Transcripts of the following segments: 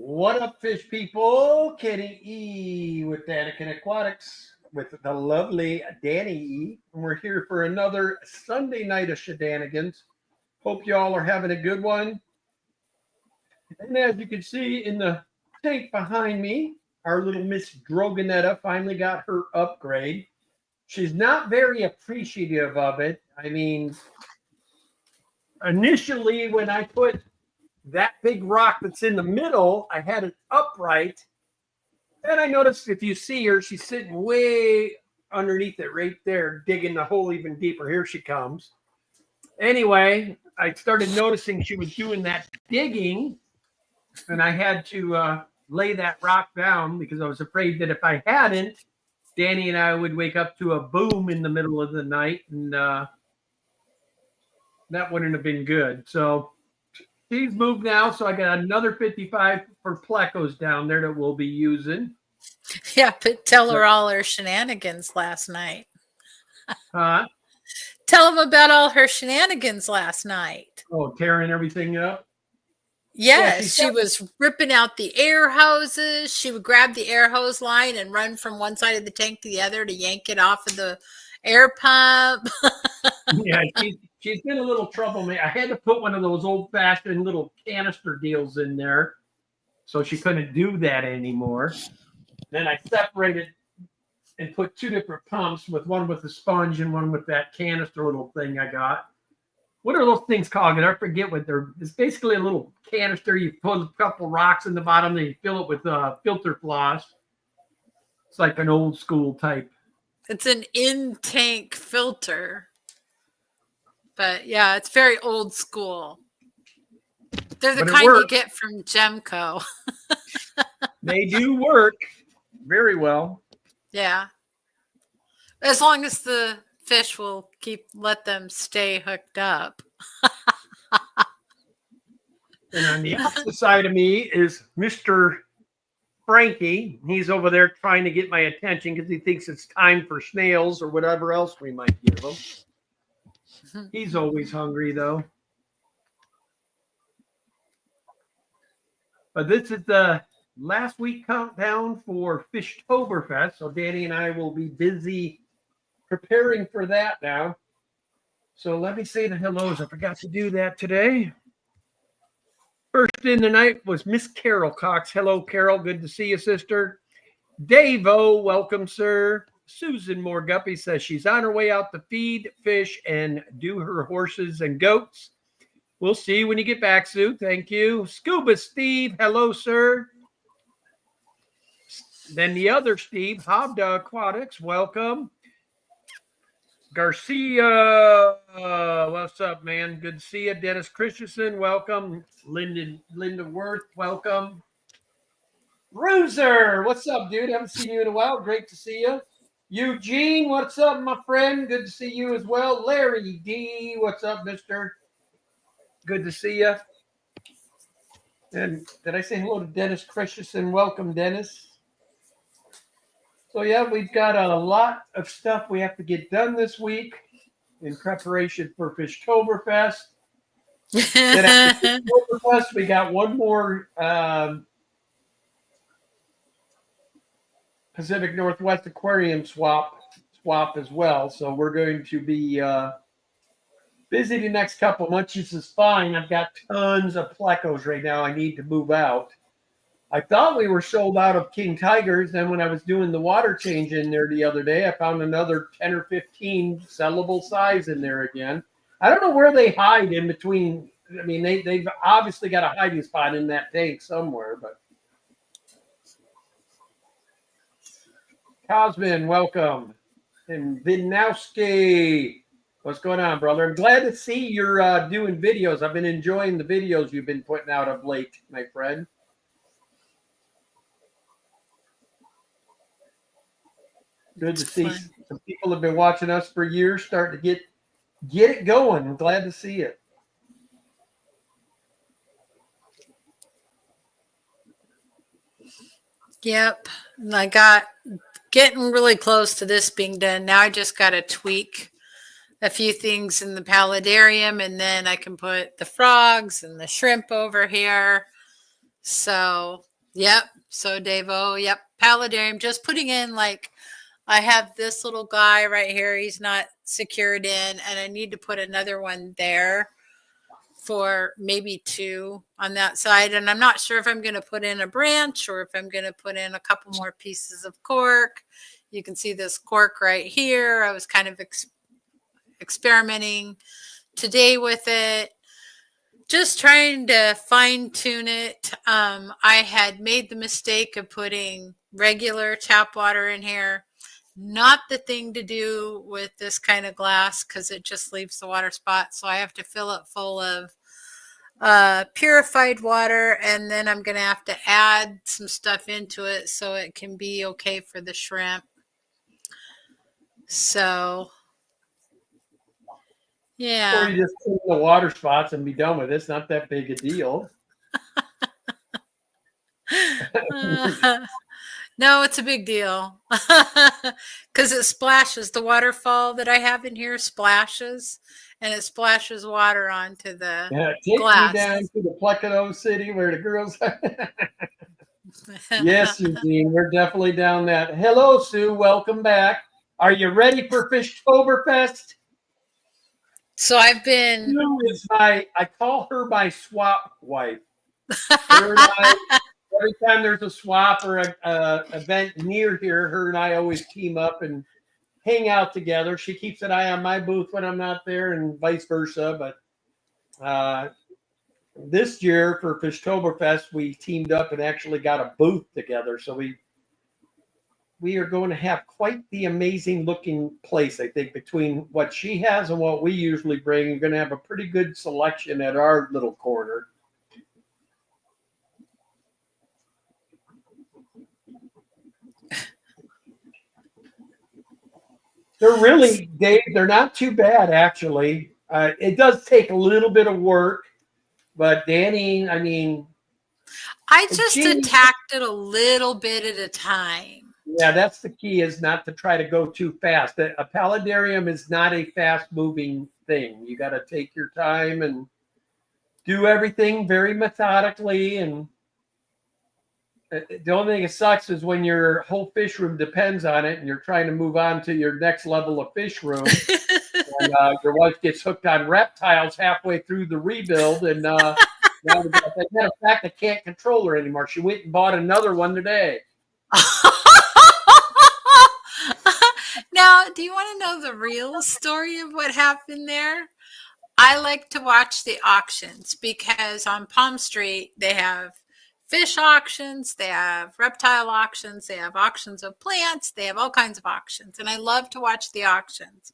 What up, fish people? Kenny E with Danikin Aquatics with the lovely Danny E. And we're here for another Sunday night of shenanigans. Hope you all are having a good one. And as you can see in the tank behind me, our little Miss Drogonetta finally got her upgrade. She's not very appreciative of it. I mean, initially, when I put that big rock that's in the middle, I had it upright. And I noticed if you see her, she's sitting way underneath it right there, digging the hole even deeper. Here she comes. Anyway, I started noticing she was doing that digging, and I had to lay that rock down because I was afraid that if I hadn't, Danny and I would wake up to a boom in the middle of the night, and that wouldn't have been good. So she's moved now, so I got another 55 for plecos down there that we'll be using. Yeah, but tell her all her shenanigans last night. Huh? Tell them about all her shenanigans last night. Oh, tearing everything up? Yes, she was ripping out the air hoses. She would grab the air hose line and run from one side of the tank to the other to yank it off of the air pump. Yeah, she's been a little troublemaker. I had to put one of those old-fashioned little canister deals in there so she couldn't do that anymore. Then I separated and put two different pumps, with one with the sponge and one with that canister little thing I got. What are those things called? I forget what they're. It's basically a little canister. You put a couple rocks in the bottom, then you fill it with filter floss. It's like an old school type. It's an in-tank filter. But yeah, it's very old school. They're the kind you get from Gemco. They do work very well. Yeah. As long as the fish will let them stay hooked up. And on the opposite side of me is Mr. Frankie. He's over there trying to get my attention because he thinks it's time for snails or whatever else we might give him. He's always hungry, though. But this is the last week countdown for Fishtoberfest. So Danny and I will be busy preparing for that now. So let me say the hellos. I forgot to do that today. First in the night was Miss Carol Cox. Hello, Carol. Good to see you, sister. Dave-O, welcome, sir. Susan Morguppy says she's on her way out to feed fish and do her horses and goats. We'll see you when you get back, Sue. Thank you. Scuba Steve. Hello, sir. Then the other Steve, Hobda Aquatics. Welcome. Garcia, what's up, man? Good to see you. Dennis Christensen, welcome. Linda Worth, welcome. Bruiser, what's up, dude? Haven't seen you in a while. Great to see you. Eugene, what's up, my friend? Good to see you as well. Larry D, what's up, mister? Good to see you. And did I say hello to Dennis Christensen? Welcome, Dennis. So, yeah, we've got a lot of stuff we have to get done this week in preparation for Fishtoberfest. Then after Fishtoberfest, we got one more Pacific Northwest Aquarium swap as well. So we're going to be busy the next couple months. This is fine. I've got tons of plecos right now. I need to move out. I thought we were sold out of King Tigers. Then when I was doing the water change in there the other day, I found another 10 or 15 sellable size in there again. I don't know where they hide in between. I mean, they've obviously got a hiding spot in that tank somewhere. But Cosmin, welcome. And Vinowski, what's going on, brother? I'm glad to see you're doing videos. I've been enjoying the videos you've been putting out of late, my friend. Good to see some people have been watching us for years start to get it going. I'm glad to see it. Yep. I got getting really close to this being done. Now I just got to tweak a few things in the paludarium, and then I can put the frogs and the shrimp over here. So Yep. So Davo, yep. Paludarium, just putting in like I have this little guy right here. He's not secured in, and I need to put another one there for maybe 2 on that side. And I'm not sure if I'm going to put in a branch or if I'm going to put in a couple more pieces of cork. You can see this cork right here. I was kind of experimenting today with it, just trying to fine tune it. I had made the mistake of putting regular tap water in here. Not the thing to do with this kind of glass because it just leaves the water spot. So I have to fill it full of purified water, and then I'm going to have to add some stuff into it so it can be okay for the shrimp. So, yeah. Or you just clean the water spots and be done with it. It's not that big a deal. No, it's a big deal because it splashes. The waterfall that I have in here splashes, and it splashes water onto the glass. Me down to the Placido City where the girls are. Yes, Eugene, we're definitely down that. Hello, Sue. Welcome back. Are you ready for Fishtoberfest? So I've been. Sue is I call her my swap wife. Her and I, every time there's a swap or a event near here, her and I always team up and hang out together. She keeps an eye on my booth when I'm not there, and vice versa. But this year for Fishtoberfest, we teamed up and actually got a booth together. So we are going to have quite the amazing looking place, I think, between what she has and what we usually bring. We're going to have a pretty good selection at our little corner. They're really, Dave, they're not too bad, actually. It does take a little bit of work, but Danny, I mean. I just attacked it a little bit at a time. Yeah, that's the key, is not to try to go too fast. A paludarium is not a fast-moving thing. You got to take your time and do everything very methodically. And the only thing that sucks is when your whole fish room depends on it and you're trying to move on to your next level of fish room. And your wife gets hooked on reptiles halfway through the rebuild. And now, as a matter of fact, I can't control her anymore. She went and bought another one today. Now, do you want to know the real story of what happened there? I like to watch the auctions because on Palm Street, they have fish auctions, they have reptile auctions, they have auctions of plants, they have all kinds of auctions. And I love to watch the auctions.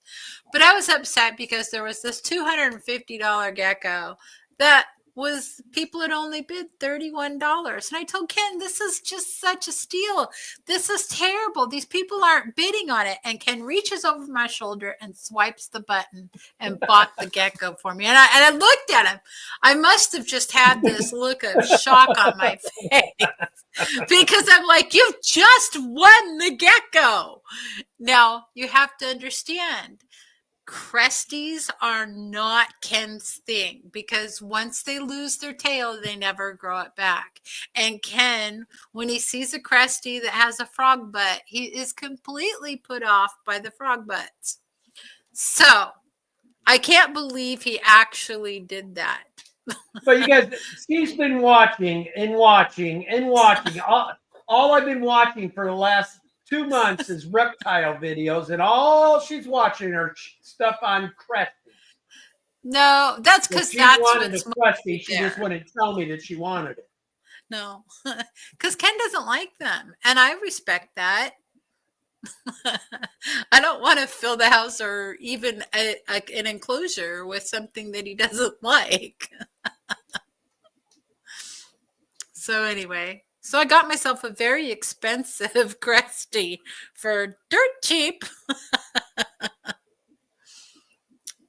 But I was upset because there was this $250 gecko that was, people had only bid $31. And I told Ken, this is just such a steal. This is terrible. These people aren't bidding on it. And Ken reaches over my shoulder and swipes the button and bought the gecko for me. And I looked at him. I must have just had this look of shock on my face because I'm like, you've just won the gecko. Now, you have to understand, Cresties are not Ken's thing because once they lose their tail, they never grow it back. And Ken, when he sees a Crestie that has a frog butt, he is completely put off by the frog butts. So I can't believe he actually did that. But you guys, Steve's been watching and watching and watching. All I've been watching for the last 2 months is reptile videos, and all she's watching are stuff on Cresties. No, that's because that's what's Crestie. She just wouldn't tell me that she wanted it. No, because Ken doesn't like them, and I respect that. I don't want to fill the house or even an enclosure with something that he doesn't like. So anyway. So I got myself a very expensive Crestie for dirt cheap.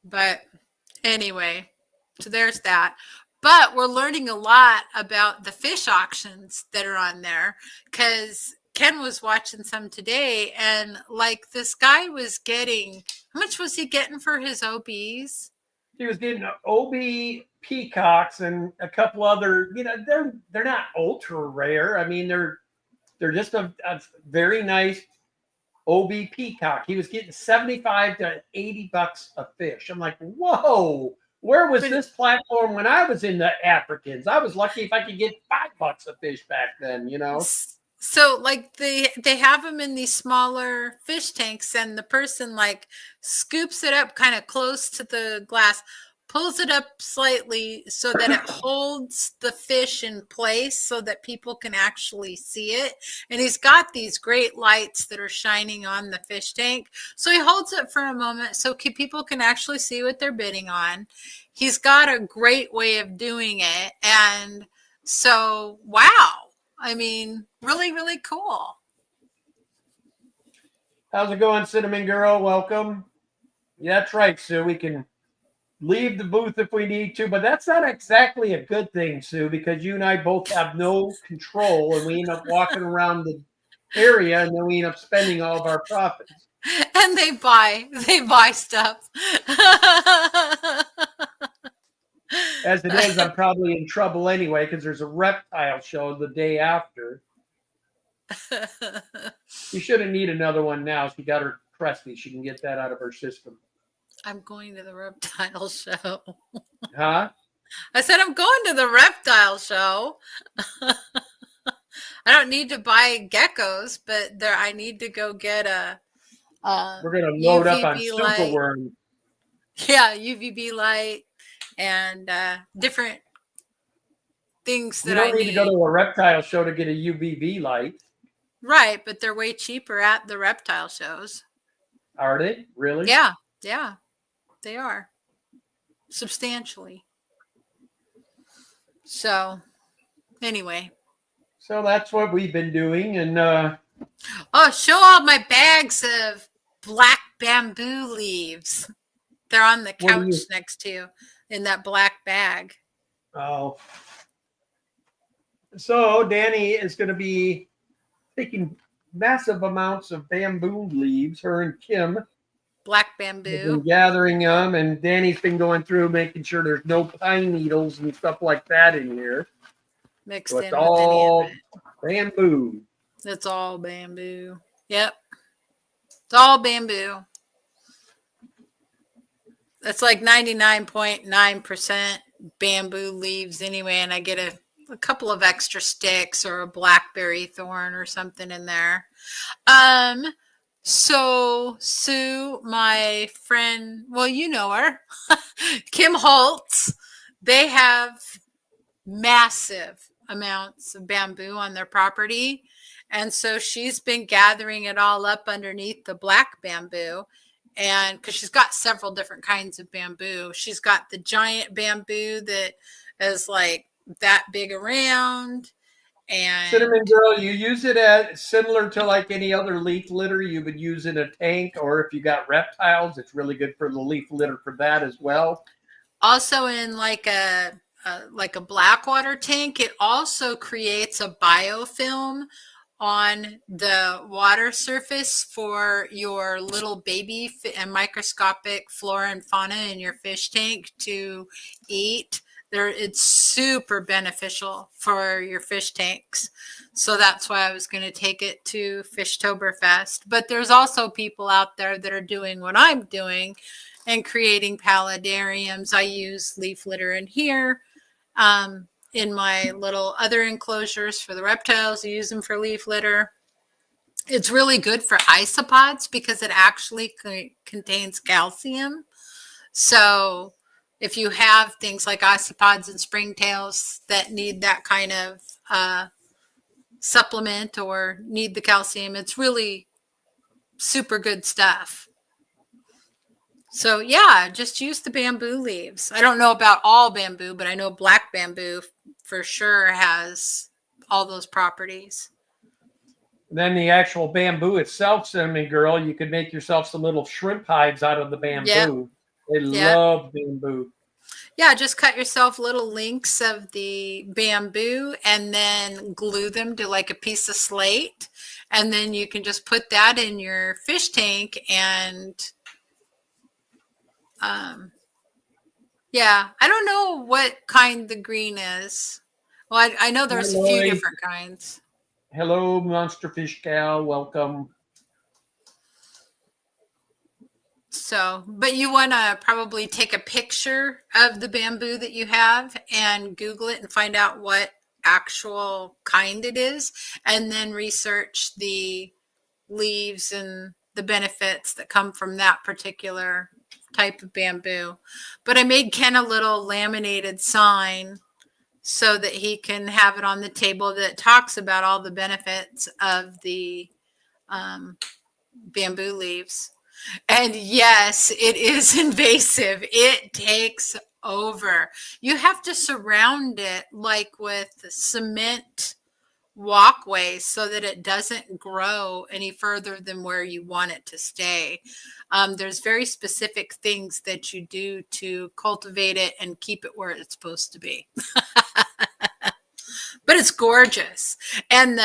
But anyway, so there's that. But we're learning a lot about the fish auctions that are on there because Ken was watching some today, and like this guy was getting, how much was he getting for his OBs? He was getting OB peacocks and a couple other, they're not ultra rare. I mean, they're just a very nice OB peacock. He was getting 75 to $80 a fish. I'm like, whoa, where was this platform when I was in the Africans? I was lucky if I could get $5 a fish back then, So like they have them in these smaller fish tanks, and the person like scoops it up kind of close to the glass, pulls it up slightly so that it holds the fish in place so that people can actually see it. And he's got these great lights that are shining on the fish tank. So he holds it for a moment so people can actually see what they're bidding on. He's got a great way of doing it. And so, wow. I mean, really, really cool. How's it going, Cinnamon Girl? Welcome. Yeah, that's right, Sue. We can leave the booth if we need to, but that's not exactly a good thing, Sue, because you and I both have no control, and we end up walking around the area, and then we end up spending all of our profits. And they buy stuff. As it is, I'm probably in trouble anyway because there's a reptile show the day after. She shouldn't need another one now. She got her Cresty. She can get that out of her system. I'm going to the reptile show. Huh? I said I'm going to the reptile show. I don't need to buy geckos, but I need to go get a we're going to load up on light. Superworm. Yeah, UVB light and different things that I need. You don't need to go to a reptile show to get a UVB light. Right, but they're way cheaper at the reptile shows. Are they? Really? Yeah, they are. Substantially. So, anyway. So that's what we've been doing. And show all my bags of black bamboo leaves. They're on the couch next to you in that black bag. Oh. So Danny is going to be taking massive amounts of bamboo leaves, her and Kim. Black bamboo. Gathering them, and Danny's been going through making sure there's no pine needles and stuff like that in here. Mixed so in it's with all bamboo. It's all bamboo. Yep. It's all bamboo. It's like 99.9% bamboo leaves anyway, and I get a couple of extra sticks or a blackberry thorn or something in there. So Sue, my friend, well, you know her, Kim Holtz, they have massive amounts of bamboo on their property. And so she's been gathering it all up underneath the black bamboo. And because she's got several different kinds of bamboo, she's got the giant bamboo that is like that big around. And Cinnamon Girl, you use it as similar to like any other leaf litter. You would use in a tank, or if you got reptiles, it's really good for the leaf litter for that as well. Also in like a blackwater tank, it also creates a biofilm on the water surface for your little baby and microscopic flora and fauna in your fish tank to eat. It's super beneficial for your fish tanks. So that's why I was going to take it to Fishtoberfest. But there's also people out there that are doing what I'm doing and creating paludariums. I use leaf litter in here. In my little other enclosures for the reptiles, I use them for leaf litter. It's really good for isopods because it actually contains calcium. So if you have things like isopods and springtails that need that kind of supplement or need the calcium, it's really super good stuff. So yeah, just use the bamboo leaves. I don't know about all bamboo, but I know black bamboo for sure has all those properties. Then the actual bamboo itself, Cinnamon Girl, you could make yourself some little shrimp hides out of the bamboo. Yep. They love bamboo. Yeah, just cut yourself little links of the bamboo and then glue them to like a piece of slate. And then you can just put that in your fish tank and Yeah, I don't know what kind the green is. Well, I know Hi, there's a few Lloyd. different kinds. Hello, Monster Fish Gal. Welcome. So, but you want to probably take a picture of the bamboo that you have and Google it and find out what actual kind it is, and then research the leaves and the benefits that come from that particular type of bamboo. But I made Ken a little laminated sign so that he can have it on the table that talks about all the benefits of the um, bamboo leaves. And yes, it is invasive. It takes over. You have to surround it like with cement walkways so that it doesn't grow any further than where you want it to stay. There's very specific things that you do to cultivate it and keep it where it's supposed to be. But it's gorgeous. And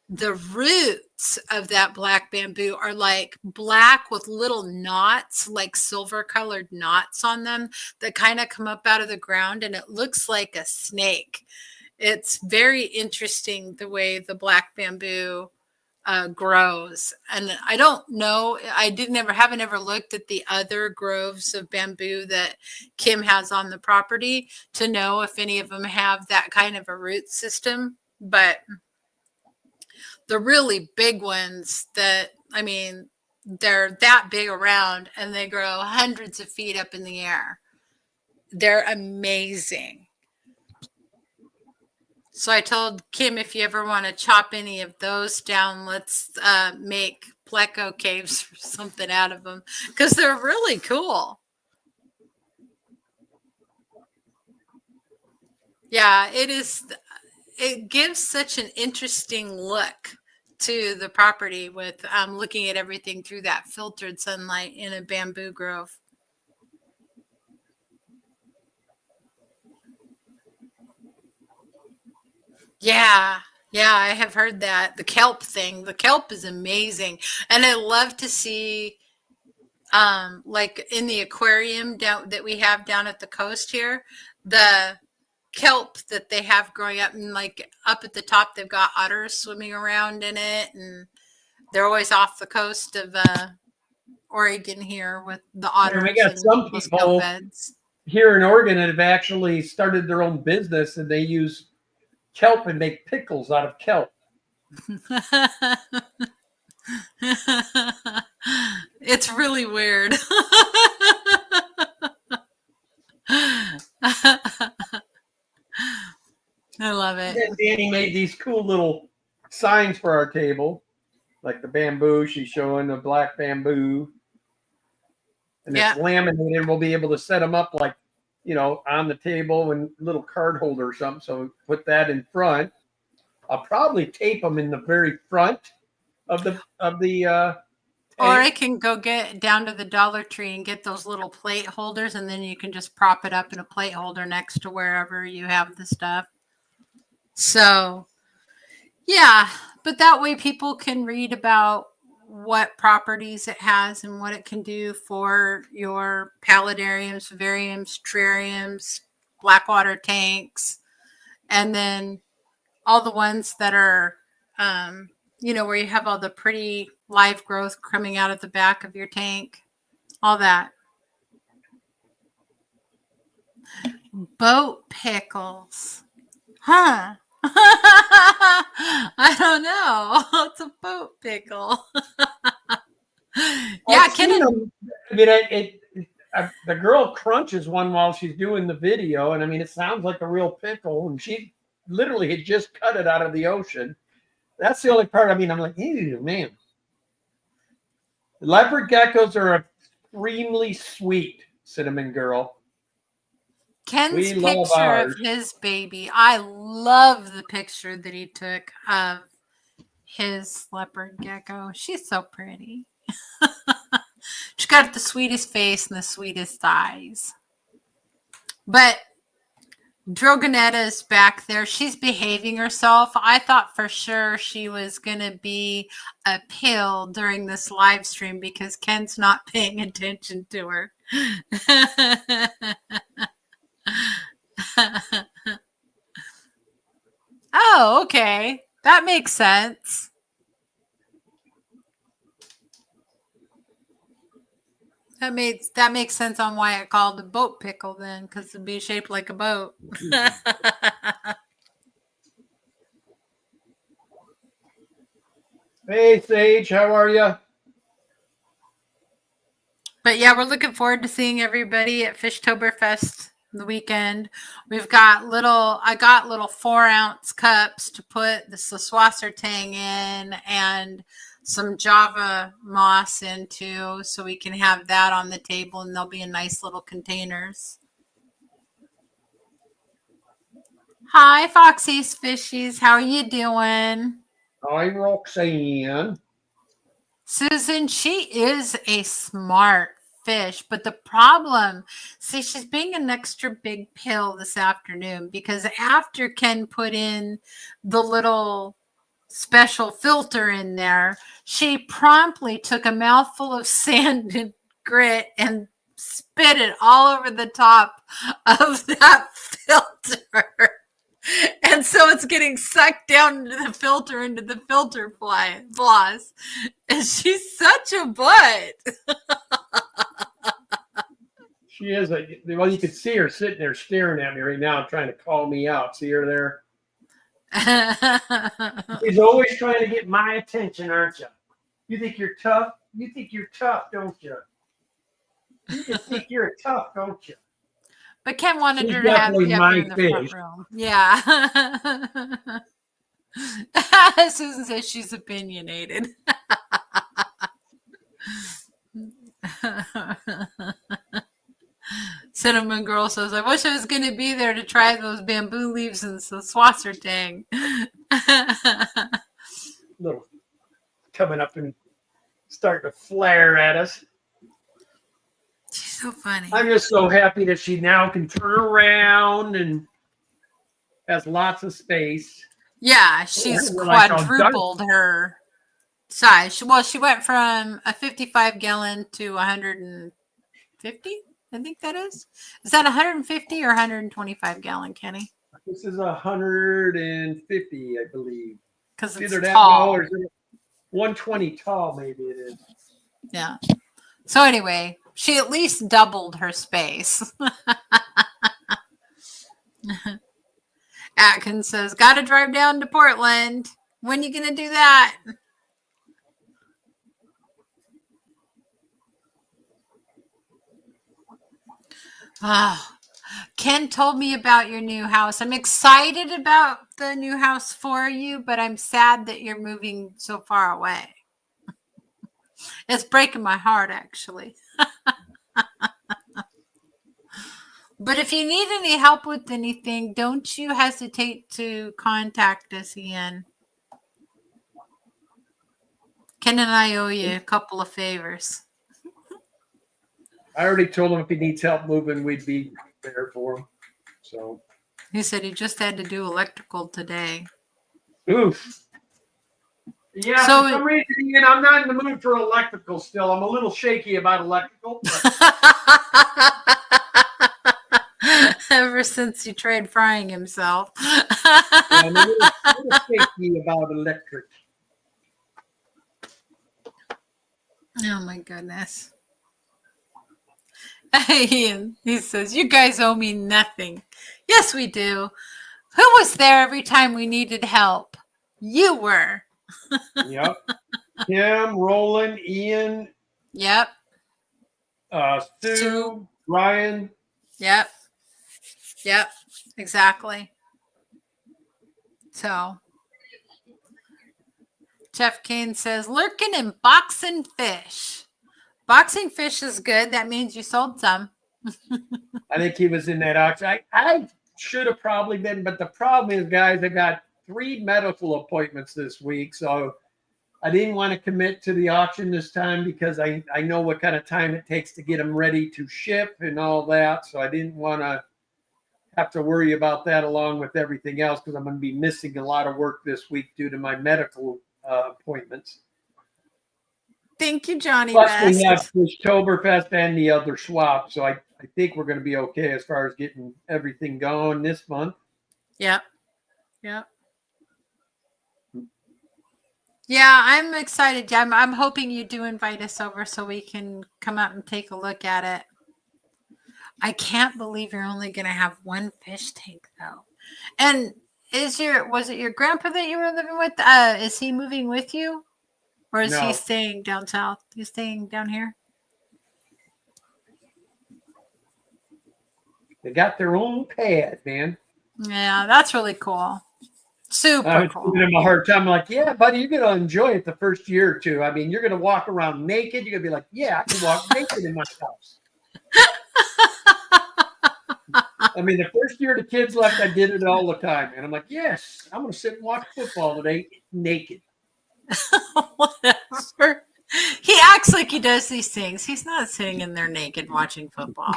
the roots of that black bamboo are like black with little knots, like silver colored knots on them that kind of come up out of the ground, and it looks like a snake. It's very interesting the way the black bamboo grows. And I don't know, haven't ever looked at the other groves of bamboo that Kim has on the property to know if any of them have that kind of a root system. But the really big ones they're that big around and they grow hundreds of feet up in the air. They're amazing. So I told Kim, if you ever want to chop any of those down, let's make pleco caves or something out of them, because they're really cool. Yeah, it is. It gives such an interesting look to the property with looking at everything through that filtered sunlight in a bamboo grove. Yeah, yeah, I have heard that. The kelp thing. The kelp is amazing. And I love to see like in the aquarium down that we have down at the coast here, the kelp that they have growing up, and like up at the top they've got otters swimming around in it, and they're always off the coast of Oregon here with the And we otters got and some those kelp people beds. here in Oregon that have actually started their own business and they use kelp and make pickles out of kelp. It's really weird. I love it. And Danny made these cool little signs for our table, like the bamboo. She's showing the black bamboo. And Yeah. it's laminated. We'll be able to set them up like, on the table and little card holder or something. So put that in front. I'll probably tape them in the very front of the Or I can go get down to the Dollar Tree and get those little plate holders, and then you can just prop it up in a plate holder next to wherever you have the stuff. So, yeah, but that way people can read about what properties it has and what it can do for your paludariums, vivariums, terrariums, blackwater tanks, and then all the ones that are, where you have all the pretty live growth coming out of the back of your tank, all that. Boat pickles. Huh. I don't know. It's a boat pickle. Yeah, the girl crunches one while she's doing the video, and it sounds like a real pickle, and she literally had just cut it out of the ocean. That's the only part. I'm like, ew, man. Leopard geckos are extremely sweet, Cinnamon Girl. Ken's picture of his baby. I love the picture that he took of his leopard gecko. She's so pretty. She's got the sweetest face and the sweetest eyes. But Drogonetta's back there. She's behaving herself. I thought for sure she was going to be a pill during this live stream because Ken's not paying attention to her. Oh, okay. That makes sense. That makes sense on why it called a boat pickle then, because it'd be shaped like a boat. Hey, Sage, how are you? But yeah, we're looking forward to seeing everybody at Fishtoberfest the weekend. I got little 4-ounce cups to put the Swassertang in and some Java moss into, so we can have that on the table, and they'll be in nice little containers. Hi, Foxy's Fishies. How are you doing? Hi, Roxanne. Susan, she is a smart fish, but the problem, see, she's being an extra big pill this afternoon because after Ken put in the little special filter in there, she promptly took a mouthful of sand and grit and spit it all over the top of that filter. And so it's getting sucked down into the filter floss. And she's such a butt. She is well, you can see her sitting there staring at me right now, trying to call me out. See her there? She's always trying to get my attention, aren't you? You think you're tough? You think you're tough, don't you? You just think you're tough, don't you? But Ken wanted She's her to have you definitely up my in the front fish. row. Yeah. Susan says she's opinionated. Cinnamon Girl says, I wish I was going to be there to try those bamboo leaves and the Swassertang. Little coming up and starting to flare at us. She's so funny. I'm just so happy that she now can turn around and has lots of space. Yeah, she's quadrupled her size. She went from a 55 gallon to 150. I think that is. Is that 150 or 125 gallon, Kenny? This is 150, I believe. Because it's either that tall. or 120 tall, maybe it is. Yeah. So anyway, she at least doubled her space. Atkins says, got to drive down to Portland. When are you going to do that? Oh, Ken told me about your new house. I'm excited about the new house for you, but I'm sad that you're moving so far away. It's breaking my heart, actually. But if you need any help with anything, don't you hesitate to contact us, Ian. Ken and I owe you a couple of favors. I already told him if he needs help moving, we'd be there for him. So he said he just had to do electrical today. Oof. Yeah, so for some reason, Ian, I'm not in the mood for electrical still. I'm a little shaky about electrical. Ever since he tried frying himself. I'm a little shaky about electric. Oh my goodness. Ian, he says, you guys owe me nothing. Yes, we do. Who was there every time we needed help? You were. Yep. Kim, Roland, Ian. Yep. Sue, Ryan. Yep. Yep. Exactly. So, Jeff Kane says, lurking in boxing fish. Boxing fish is good. That means you sold some. I think he was in that auction. I should have probably been, but the problem is, guys, I got 3 medical appointments this week, so I didn't want to commit to the auction this time because I know what kind of time it takes to get them ready to ship and all that, so I didn't want to have to worry about that along with everything else because I'm going to be missing a lot of work this week due to my medical appointments. Thank you, Johnny. Plus, we have Fishtoberfest and the other swap, so I I think we're going to be okay as far as getting everything going this month. Yep. Yep. Yeah, I'm excited. I'm hoping you do invite us over so we can come out and take a look at it. I can't believe you're only going to have one fish tank though. And was it your grandpa that you were living with? Is he moving with you? Or is he No. staying down south? He's staying down here? They got their own pad, man. Yeah, that's really cool. Super I was cool. giving him a hard time. I'm like, yeah, buddy, you're going to enjoy it the first year or two. I mean, you're going to walk around naked. You're going to be like, yeah, I can walk naked in my house. I mean, the first year the kids left, I did it all the time. And I'm like, yes, I'm going to sit and watch football today naked. Whatever. He acts like he does these things. He's not sitting in there naked watching football.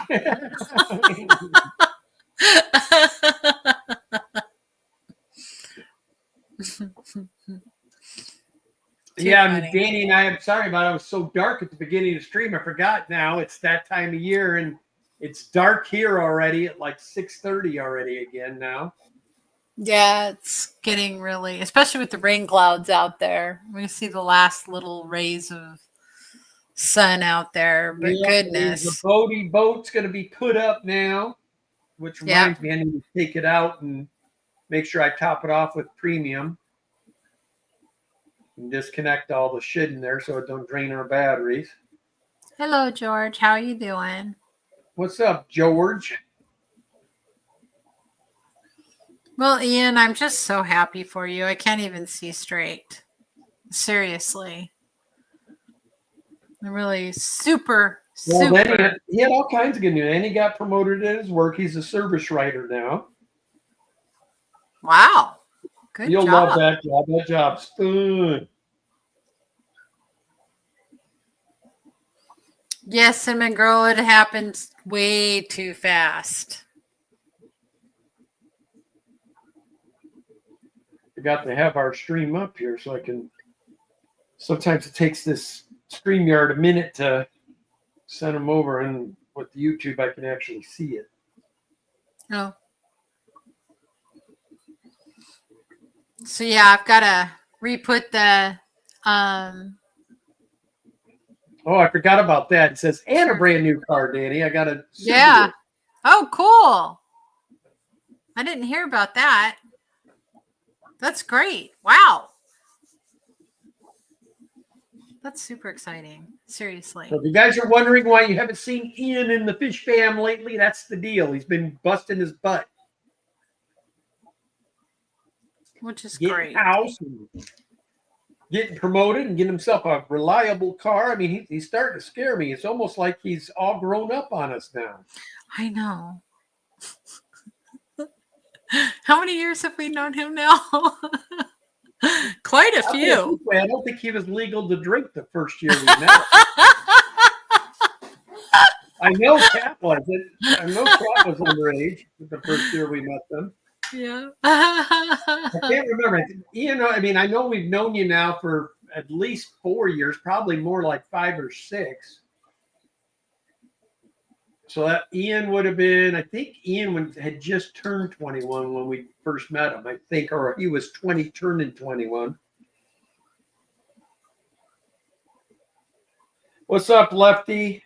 Yeah, I mean, funny. Danny and I, I'm sorry about it. I was so dark at the beginning of the stream. I forgot now. It's that time of year, and it's dark here already at like 6:30 already again now. Yeah, it's getting really, especially with the rain clouds out there. We see the last little rays of sun out there, but Yeah, goodness. the Bodie boat's going to be put up now, which reminds me I need to take it out and make sure I top it off with premium. And disconnect all the shit in there so it don't drain our batteries. Hello, George. How are you doing? What's up, George? Well, Ian, I'm just so happy for you. I can't even see straight. Seriously. I'm really super. Well, then he had all kinds of good news. And he got promoted at his work. He's a service writer now. Wow. Good You'll job. love that job. That job's fun. Yes, Cinnamon Girl, it happens way too fast. I got to have our stream up here so I can. Sometimes it takes this StreamYard a minute to send them over, and with the YouTube, I can actually see it. Oh. So yeah, I've got to re-put the. Oh, I forgot about that. It says, and a brand new car, Danny. I got a. Yeah. Oh, cool. I didn't hear about that. That's great. Wow. That's super exciting. Seriously. So if you guys are wondering why you haven't seen Ian in the fish fam lately, that's the deal. He's been busting his butt. Which is getting great. House and getting promoted and getting himself a reliable car. I mean, he's starting to scare me. It's almost like he's all grown up on us now. I know. How many years have we known him now? Quite a few. I don't think he was legal to drink the first year we met. I know Kat was. I know Kat was underage the first year we met them. Yeah. I can't remember. Ian, I mean, I know we've known you now for at least 4 years, probably more like 5 or 6. So that Ian would have been, I think Ian had just turned 21 when we first met him, I think, or he was 20, turning 21. What's up, Lefty?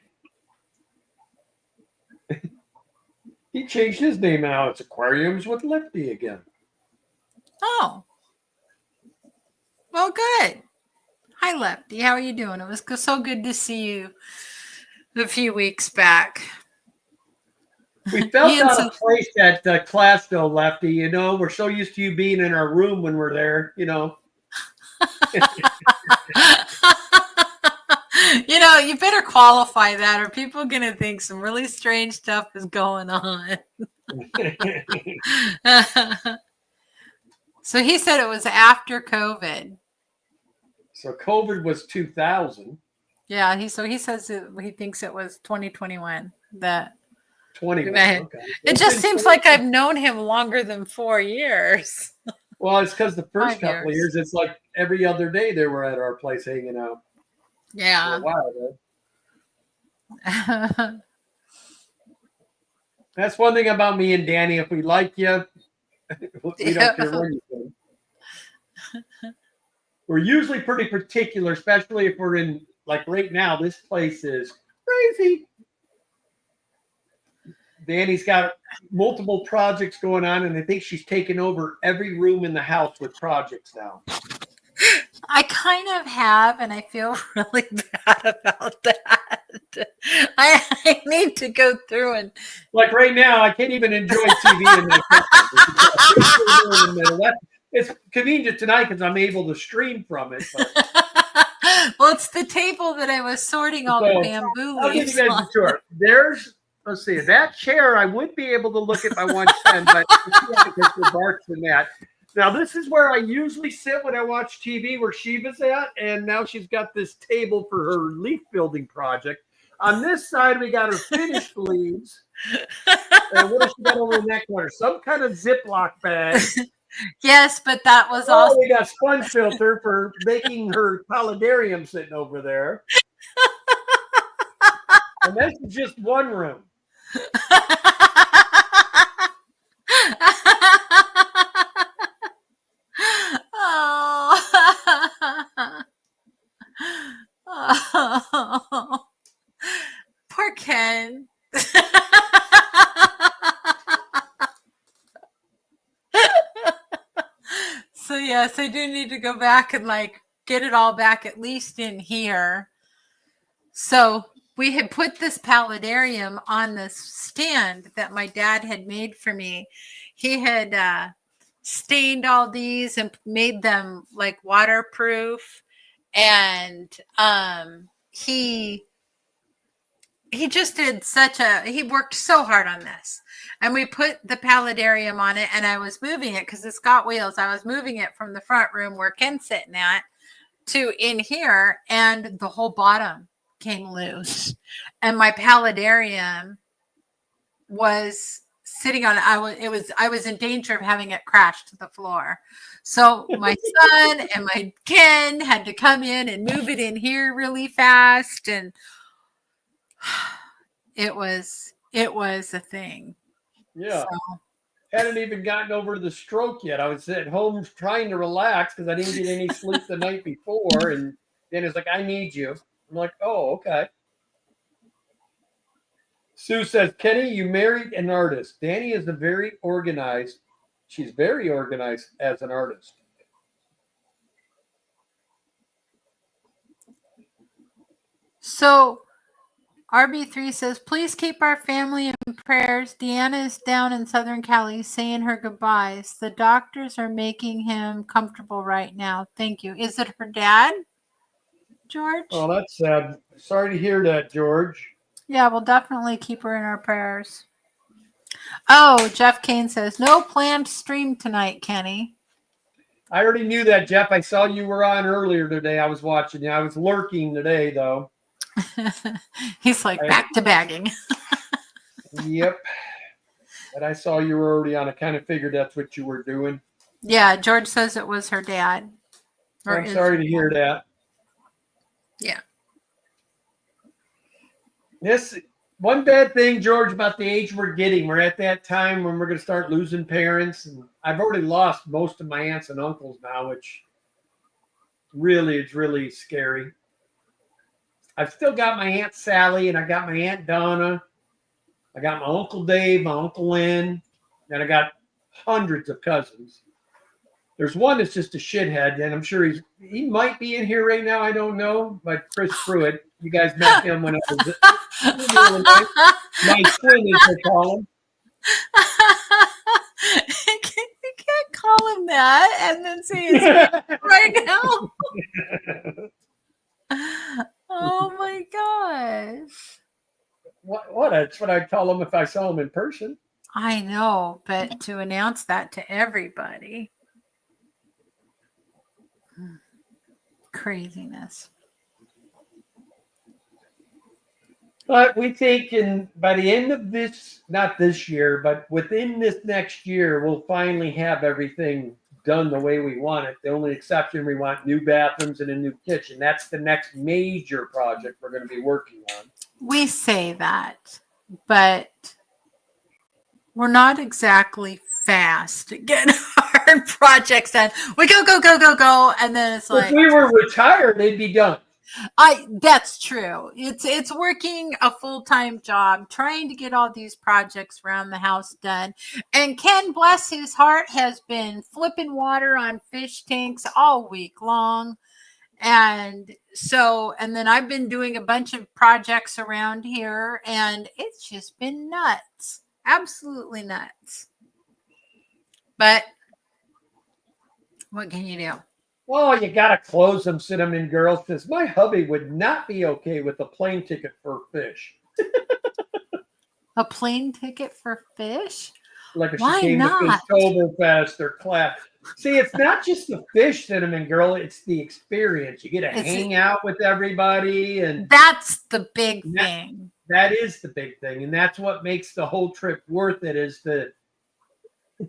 He changed his name now. It's Aquariums with Lefty again. Oh. Well, good. Hi, Lefty. How are you doing? It was so good to see you a few weeks back. We felt out of place at class, though, Lefty. You know, we're so used to you being in our room when we're there, you know. You know, you better qualify that or people are going to think some really strange stuff is going on. So he said it was after COVID. So COVID was 2000. Yeah, he says he thinks it was 2021. That 21. Okay. It just seems like I've known him longer than 4 years. Well, it's because the first 5 couple of years, it's like every other day they were at our place hanging out. Yeah. For a while, That's one thing about me and Danny. If we like you, we don't care when you come. We're usually pretty particular, especially if we're in, like right now, this place is crazy. Danny's got multiple projects going on, and I think she's taken over every room in the house with projects now. I kind of have, and I feel really bad about that. I need to go through and Like right now, I can't even enjoy TV in my kitchen. It's convenient tonight because I'm able to stream from it. But. Well, it's the table that I was sorting all the bamboo I'll give leaves you guys on. a tour. There's, let's see, that chair I would be able to look at my 110, but because the barks in that. Now, this is where I usually sit when I watch TV, where Shiva's at, and now she's got this table for her leaf building project. On this side, we got her finished leaves. And what has she got over in that corner? Some kind of Ziploc bag. Yes, but that was also. We got sponge filter for making her paludarium sitting over there. And this is just one room. Oh. Poor Ken. So yes, I do need to go back and like get it all back at least in here. So we had put this paludarium on this stand that my dad had made for me. He had stained all these and made them like waterproof, and he just did he worked so hard on this. And we put the paludarium on it, and I was moving it because it's got wheels. I was moving it from the front room where Ken's sitting at to in here, and the whole bottom came loose. And my paludarium was sitting on it. I was in danger of having it crash to the floor. So my son and my Ken had to come in and move it in here really fast, and it was a thing. Yeah. So. Hadn't even gotten over the stroke yet. I was at home trying to relax because I didn't get any sleep the night before. And then it's like, I need you. I'm like, oh, okay. Sue says, Kenny, you married an artist. Danny is very organized. She's very organized as an artist. So RB3 says, please keep our family in prayers. Deanna is down in Southern Cali saying her goodbyes. The doctors are making him comfortable right now. Thank you. Is it her dad, George? Oh, that's sad. Sorry to hear that, George. Yeah, we'll definitely keep her in our prayers. Oh, Jeff Kane says, no planned stream tonight, Kenny. I already knew that, Jeff. I saw you were on earlier today. I was watching you. I was lurking today, though. He's like back to bagging. Yep. And I saw you were already on. I kind of figured that's what you were doing. Yeah, George says it was her dad. I'm sorry to hear that. Yeah. This one bad thing, George, about the age we're getting. We're at that time when we're going to start losing parents. And I've already lost most of my aunts and uncles now, which really is really scary. I've still got my Aunt Sally, and I got my Aunt Donna. I got my Uncle Dave, my Uncle Lynn, and I got hundreds of cousins. There's one that's just a shithead, and I'm sure he might be in here right now. I don't know, but Chris Pruitt, you guys met him when I was my twin, as they call him. You can't call him that and then say his name right now. Oh my gosh. What? That's what I tell him if I saw him in person. I know, but to announce that to everybody. Craziness. But we think by the end of this, not this year, but within this next year, we'll finally have everything done the way we want it. The only exception, we want new bathrooms and a new kitchen. That's the next major project we're going to be working on. We say that, but we're not exactly fast at getting our projects done. We go, go, go, go, go, and then it's If like, we were retired, they'd be done. that's true. It's working a full-time job, trying to get all these projects around the house done. And Ken, bless his heart, has been flipping water on fish tanks all week long. And so, and then I've been doing a bunch of projects around here, and it's just been nuts. Absolutely nuts. But what can you do? Oh, you got to close them, Cinnamon Girls, because my hubby would not be okay with a plane ticket for fish. A plane ticket for fish? Like if Why she came not? to Oktoberfest or class. See, it's not just the fish, Cinnamon Girl, it's the experience. You get to hang out with everybody, and that's the big thing. That is the big thing, and that's what makes the whole trip worth it. Is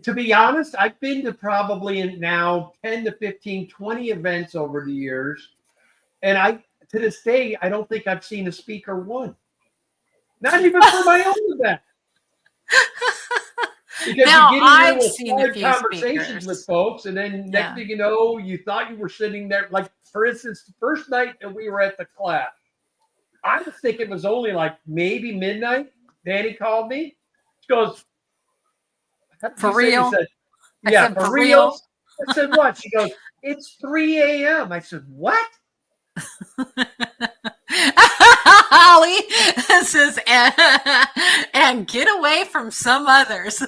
to be honest, I've been to probably now 10 to 15, 20 events over the years, and to this day, I don't think I've seen a speaker one. Not even for my own event. Because now, you I've get seen a few conversations speakers with folks, and then next thing you know, you thought you were sitting there. Like, for instance, the first night that we were at the class, I was thinking it was only like maybe midnight. Danny called me. She goes, for real? Said, yeah, said, for real? I said, what? She goes, it's 3 a.m. I said, what? Holly says, and get away from some others.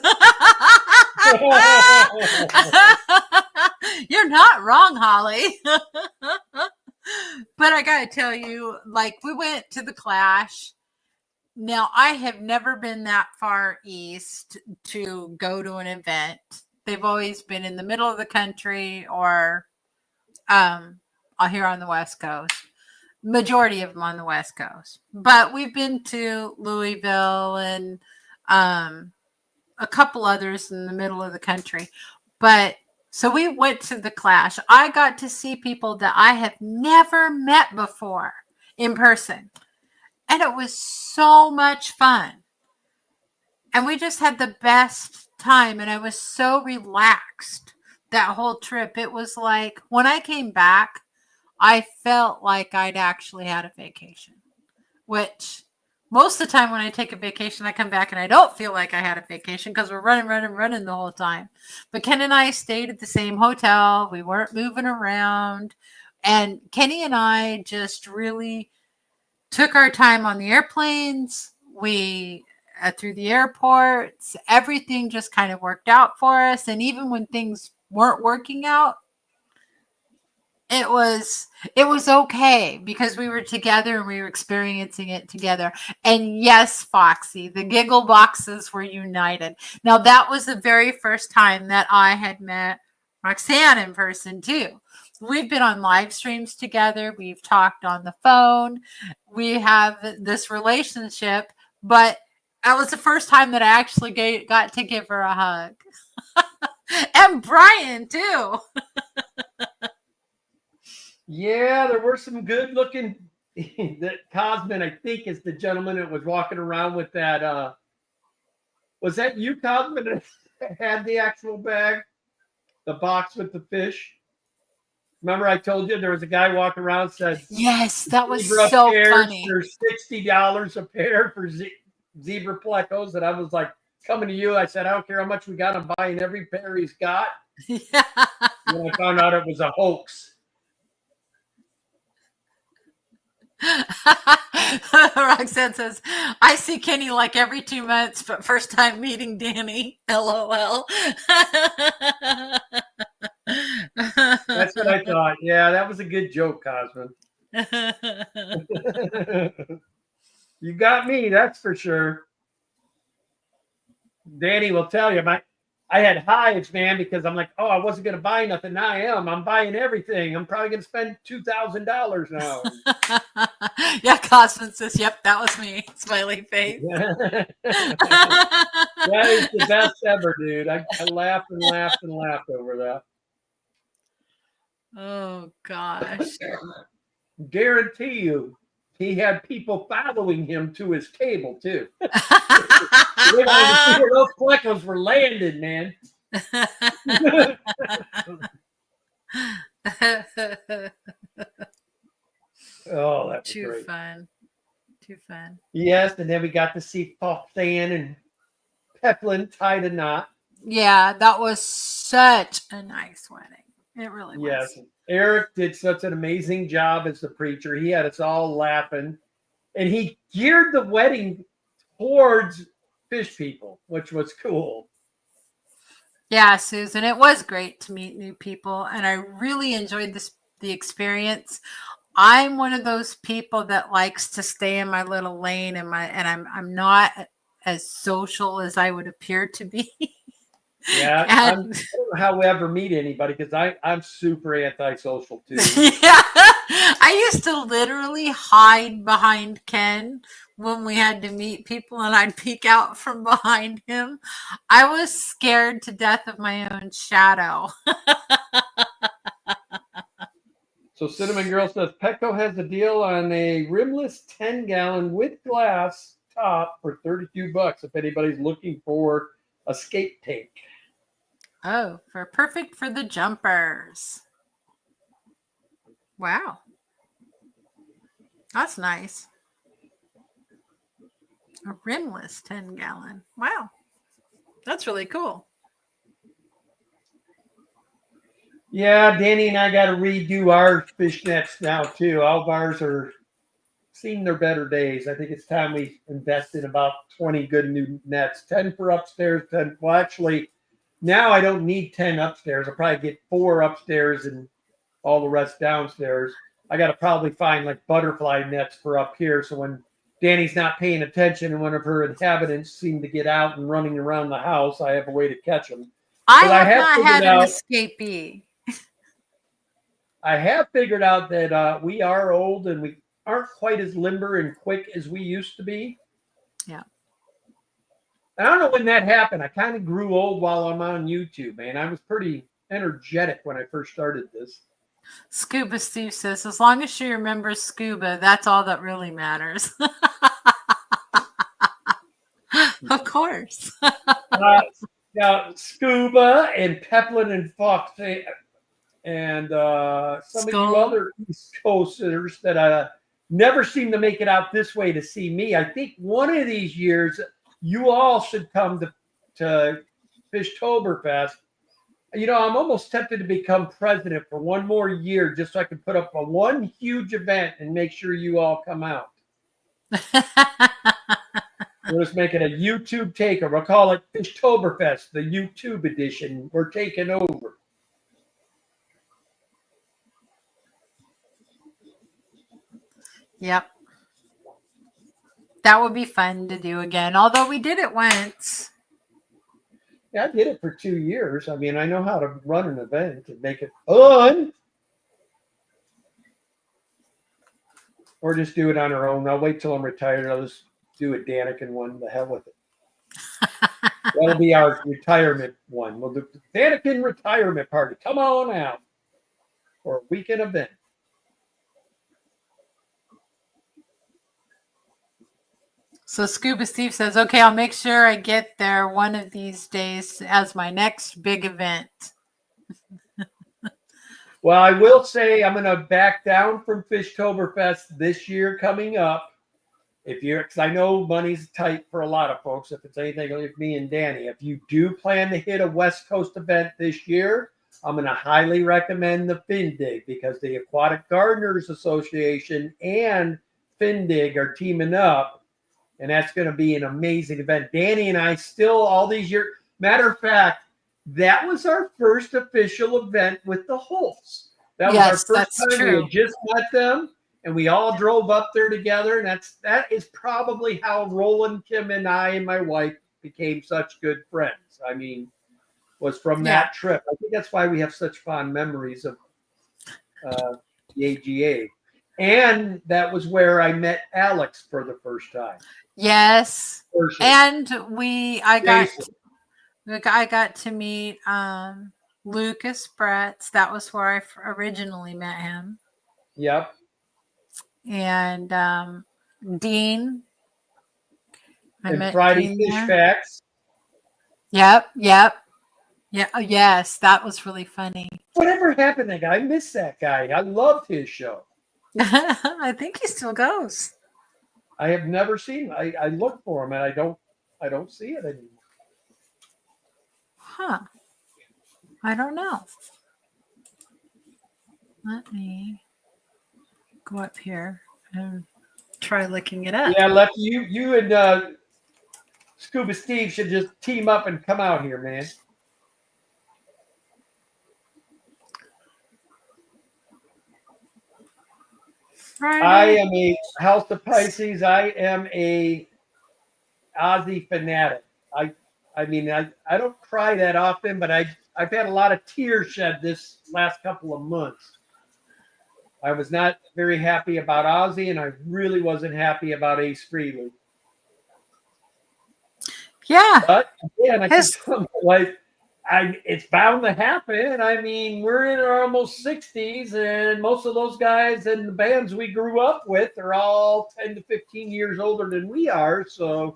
You're not wrong, Holly. But I gotta tell you, like, we went to the Clash. Now, I have never been that far east to go to an event. They've always been in the middle of the country or here on the West Coast. Majority of them on the West Coast. But we've been to Louisville and a couple others in the middle of the country. But so we went to the Clash. I got to see people that I have never met before in person. And it was so much fun. And we just had the best time. And I was so relaxed that whole trip. It was like when I came back, I felt like I'd actually had a vacation, which most of the time when I take a vacation, I come back and I don't feel like I had a vacation because we're running the whole time. But Ken and I stayed at the same hotel. We weren't moving around. And Kenny and I just really took our time on the airplanes. We through the airports, everything just kind of worked out for us. And even when things weren't working out, it was okay because we were together and we were experiencing it together. And yes, Foxy, the giggle boxes were united. Now, that was the very first time that I had met Roxanne in person too. We've been on live streams together. We've talked on the phone. We have this relationship, but that was the first time that I actually got to give her a hug. And Brian too. Yeah, there were some good looking. That Cosman, I think, is the gentleman that was walking around with that. Was that you, Cosman, that had the actual bag, the box with the fish? Remember, I told you there was a guy walking around said, "Yes, that was so funny. There's $60 a pair for zebra plecos," and I was like, coming to you, I said, I don't care how much we got. I'm buying every pair he's got. Yeah. And I found out it was a hoax. Roxanne says, I see Kenny like every 2 months, but first time meeting Danny. LOL. That's what I thought. Yeah, that was a good joke, Cosman. You got me, that's for sure. Danny will tell you, I had hives, man, because I'm like, oh, I wasn't going to buy nothing. Now I am. I'm buying everything. I'm probably going to spend $2,000 now. Yeah, Cosman says, yep, that was me. Smiley face. That is the best ever, dude. I laughed and laughed and laughed over that. Oh, gosh. Guarantee you, he had people following him to his table, too. We wanted to see where those Plecos were landed, man. Oh, that was Too great. fun. Too fun. Yes, and then we got to see Stan and Peplin tied a knot. Yeah, that was such a nice wedding. It really Yes, was. Eric did such an amazing job as the preacher. He had us all laughing, and he geared the wedding towards fish people, which was cool. Yeah, Susan, it was great to meet new people, and I really enjoyed the experience. I'm one of those people that likes to stay in my little lane and I'm not as social as I would appear to be. Yeah, I And don't know how we ever meet anybody because I'm super antisocial too. yeah, I used to literally hide behind Ken when we had to meet people and I'd peek out from behind him. I was scared to death of my own shadow. So Cinnamon Girl says Petco has a deal on a rimless 10-gallon with glass top for $32 if anybody's looking for a skate tank. Oh, perfect for the jumpers. Wow. That's nice. A rimless 10-gallon. Wow. That's really cool. Yeah, Danny and I got to redo our fish nets now too. All of ours are seeing their better days. I think it's time we invest in about 20 good new nets. 10 for upstairs, 10. Well, actually, now I don't need 10 upstairs. I'll probably get 4 upstairs and all the rest downstairs. I got to probably find like butterfly nets for up here. So when Danny's not paying attention and one of her inhabitants seem to get out and running around the house, I have a way to catch them. I But have not had an out, escapee. I have figured out that we are old and we aren't quite as limber and quick as we used to be. Yeah. I don't know when that happened. I kind of grew old while I'm on YouTube, man. I was pretty energetic when I first started this. Scuba Steve says, as long as she remembers scuba, that's all that really matters. Of course. Now, Scuba and Peplin and Fox and some of you other East Coasters that never seem to make it out this way to see me. I think one of these years you all should come to Fishtoberfest. You know, I'm almost tempted to become president for one more year just so I can put up one huge event and make sure you all come out. We'll just make it a YouTube takeover. We'll call it Fishtoberfest, the YouTube edition. We're taking over. Yep. That would be fun to do again, although we did it once. Yeah, I did it for 2 years. I mean, I know how to run an event and make it fun. Or just do it on our own. I'll wait till I'm retired. I'll just do a Daniken one. The hell with it. That'll be our retirement one. We'll do the Daniken retirement party. Come on out for a weekend event. So Scuba Steve says, okay, I'll make sure I get there one of these days as my next big event. Well, I will say I'm going to back down from Fishtoberfest this year coming up. Because I know money's tight for a lot of folks, if it's anything like me and Danny. If you do plan to hit a West Coast event this year, I'm going to highly recommend the Findig because the Aquatic Gardeners Association and Findig are teaming up, and that's going to be an amazing event. Danny and I still, all these years, matter of fact, that was our first official event with the Holts. That was our first time. True. We had just met them. And we all drove up there together, and that is probably how Roland, Kim, and I and my wife became such good friends. I mean, was from that trip. I think that's why we have such fond memories of the AGA. And that was where I met Alex for the first time. Yes, and I got to meet Lucas Bretz. That was where I originally met him. Yep. And Dean I and met Friday Dean Fish there. Facts. Yep. Yeah. Oh, yes, that was really funny. Whatever happened to that guy? I miss that guy. I loved his show. I think he still goes. I have never seen him. I look for him and I don't see it anymore. Huh. I don't know. Let me go up here and try looking it up. Yeah, Lefty, you and Scuba Steve should just team up and come out here, man. Friday. I am a House of Pisces. I am a Ozzy fanatic. I mean I don't cry that often, but I've had a lot of tears shed this last couple of months. I was not very happy about Ozzy, and I really wasn't happy about Ace Frehley. Yeah. But again, I can tell my wife, it's bound to happen. I mean, we're in our almost 60s, and most of those guys and the bands we grew up with are all 10 to 15 years older than we are. So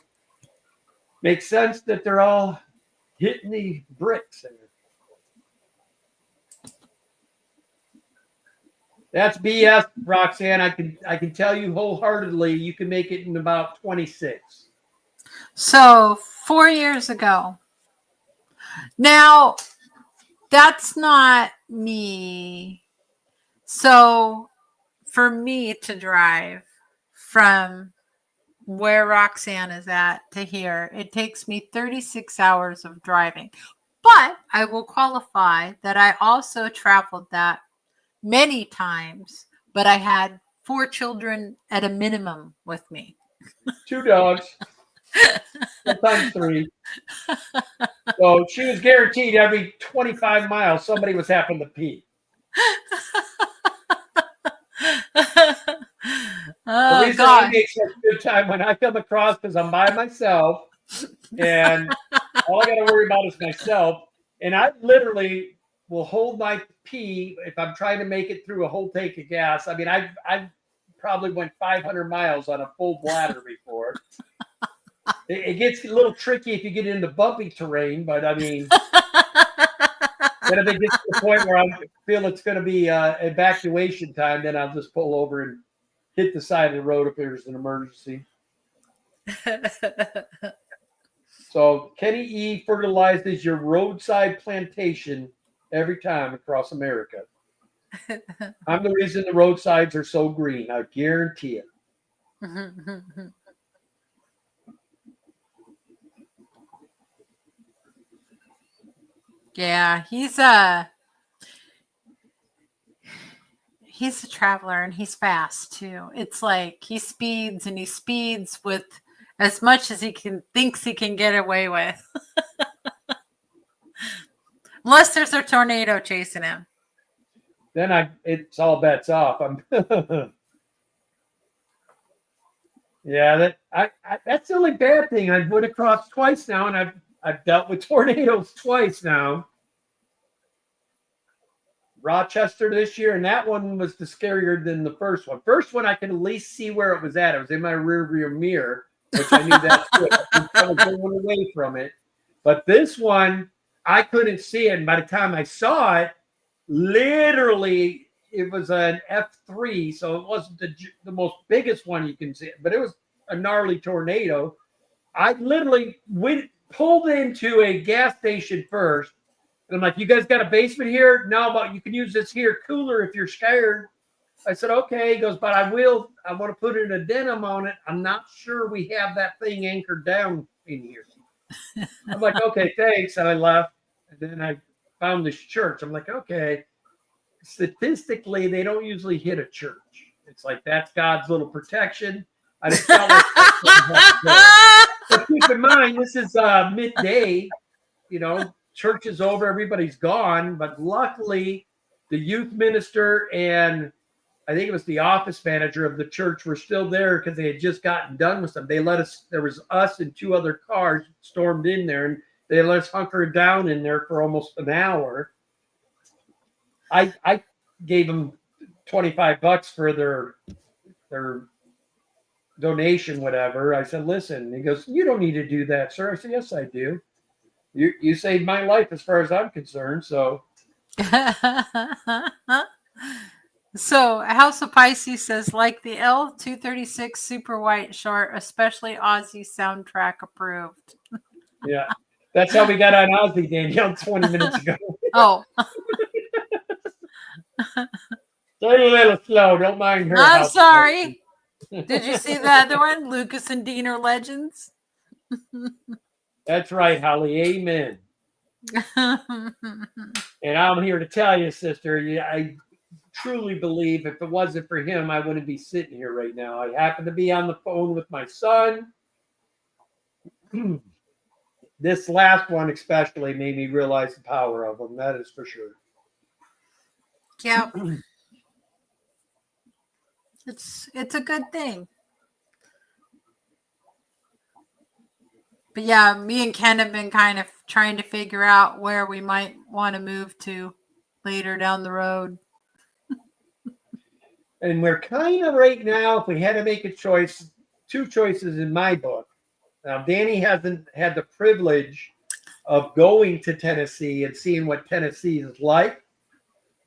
makes sense that they're all hitting the bricks. That's BS, Roxanne. I can tell you wholeheartedly, you can make it in about 26. So 4 years ago. Now, that's not me. So for me to drive from where Roxanne is at to here, it takes me 36 hours of driving. But I will qualify that I also traveled that many times, but I had 4 children at a minimum with me. 2 dogs, sometimes 3. So she was guaranteed every 25 miles somebody was having to pee. The reason I make such a good time when I come across because I'm by myself and all I got to worry about is myself. And I literally will hold my pee if I'm trying to make it through a whole tank of gas. I mean, I probably went 500 miles on a full bladder before. It gets a little tricky if you get into bumpy terrain, but I mean, then if it gets to the point where I feel it's going to be evacuation time, then I'll just pull over and hit the side of the road if there's an emergency. So Kenny E fertilizes your roadside plantation every time across America. I'm the reason the roadsides are so green. I guarantee it. Yeah, he's a traveler and he's fast too. It's like he speeds with as much as thinks he can get away with. Unless there's a tornado chasing him. Then it's all bets off. Yeah, that's the only bad thing. I've went across twice now, and I've dealt with tornadoes twice now. Rochester this year, and that one was the scarier than the first one. First one, I could at least see where it was at. It was in my rearview mirror, which I knew that's good. I was going away from it. But this one, I couldn't see it. And by the time I saw it, literally, it was an F3, so it wasn't the most biggest one you can see, but it was a gnarly tornado. I literally pulled into a gas station first. And I'm like, you guys got a basement here? No, but you can use this here cooler if you're scared. I said, okay. He goes, but I want to put an addendum on it. I'm not sure we have that thing anchored down in here. I'm like, okay, thanks. And I left. And then I found this church. I'm like, okay. Statistically, they don't usually hit a church. It's like, that's God's little protection. I just felt like but keep in mind, this is midday, church is over, everybody's gone. But luckily, the youth minister and I think it was the office manager of the church were still there because they had just gotten done with them. They let us, there was us and 2 other cars stormed in there, and they let us hunker down in there for almost an hour. I gave them $25 for their donation, whatever. I said, listen. He goes, you don't need to do that, sir. I said, yes, I do. You saved my life as far as I'm concerned. So So House of Pisces says, like the L236 Super White Short, especially Aussie soundtrack approved. yeah, that's how we got on Ozzy, Danielle, 20 minutes ago. Oh, Take a little slow. Don't mind her. I'm House sorry. Did you see the other one? Lucas and Dean are legends. That's right, Holly. Amen. And I'm here to tell you, sister, I truly believe if it wasn't for him, I wouldn't be sitting here right now. I happen to be on the phone with my son. This last one especially made me realize the power of him. That is for sure. Yep. It's a good thing. But yeah, me and Ken have been kind of trying to figure out where we might want to move to later down the road. And we're kind of right now, if we had to make a choice, two choices in my book. Now, Danny hasn't had the privilege of going to Tennessee and seeing what Tennessee is like,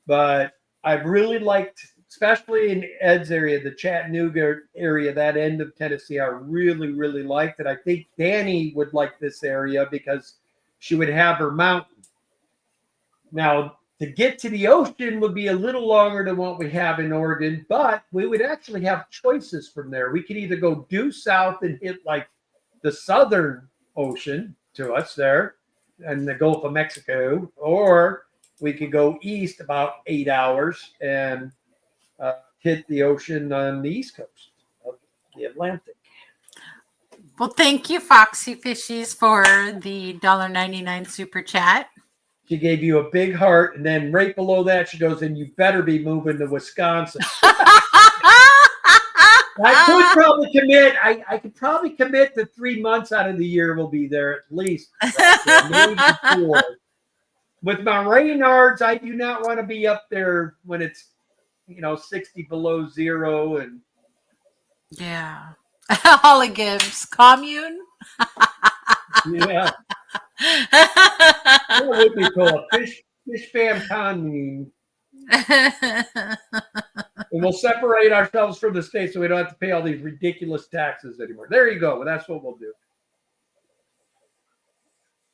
but I've really liked, especially in Ed's area, the Chattanooga area, that end of Tennessee, I really, really liked it. I think Danny would like this area because she would have her mountain. Now, to get to the ocean would be a little longer than what we have in Oregon, but we would actually have choices from there. We could either go due south and hit like the southern ocean to us there and the Gulf of Mexico, or we could go east about 8 hours and hit the ocean on the east coast of the Atlantic. Well, thank you, Foxy Fishies, for the $1.99 super chat. She gave you a big heart, and then right below that, she goes, and you better be moving to Wisconsin. I could probably commit. I could probably commit to 3 months out of the year we'll be there at least. Maybe 4. With my Reynards, I do not want to be up there when it's 60 below zero and yeah. Holly Gibbs, commune. yeah. That would be cool. Fish fam commune. And we'll separate ourselves from the state so we don't have to pay all these ridiculous taxes anymore. There you go. Well, that's what we'll do.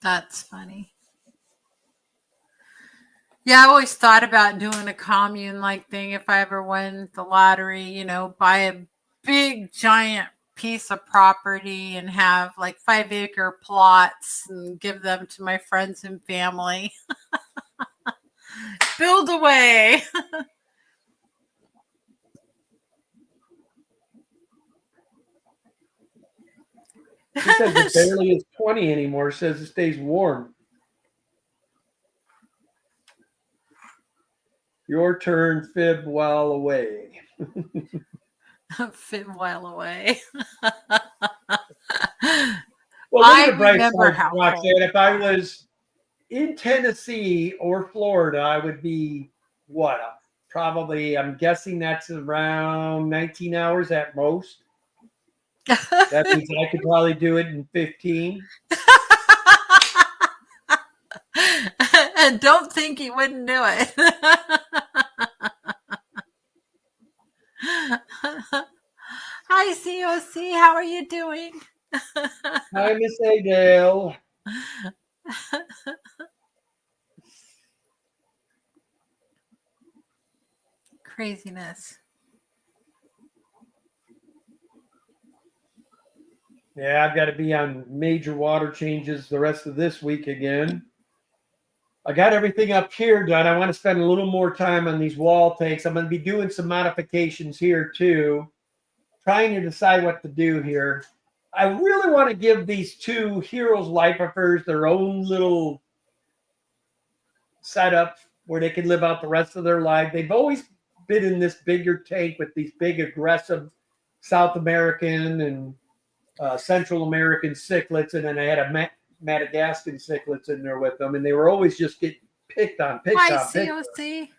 That's funny. Yeah, I always thought about doing a commune-like thing if I ever won the lottery, buy a big, giant piece of property and have like 5-acre plots and give them to my friends and family. Build away. He says it barely is 20 anymore. Says it stays warm. Your turn, Fib, while away. Fib while away. Well, I look at the bright remember side, how Roxanne. cold. If I was in Tennessee or Florida, I would be what? Probably, I'm guessing that's around 19 hours at most. That means I could probably do it in 15. And don't think he wouldn't do it. Hi, COC. How are you doing? Hi, Miss Adele. Craziness. Yeah, I've got to be on major water changes the rest of this week again. I got everything up here done. I want to spend a little more time on these wall tanks. I'm going to be doing some modifications here too. Trying to decide what to do here. I really want to give these two Heroes Lipifers their own little setup where they can live out the rest of their life. They've always been in this bigger tank with these big aggressive South American and Central American cichlids, and then I had a Madagascan cichlids in there with them, and they were always just getting picked on. Hi, COC.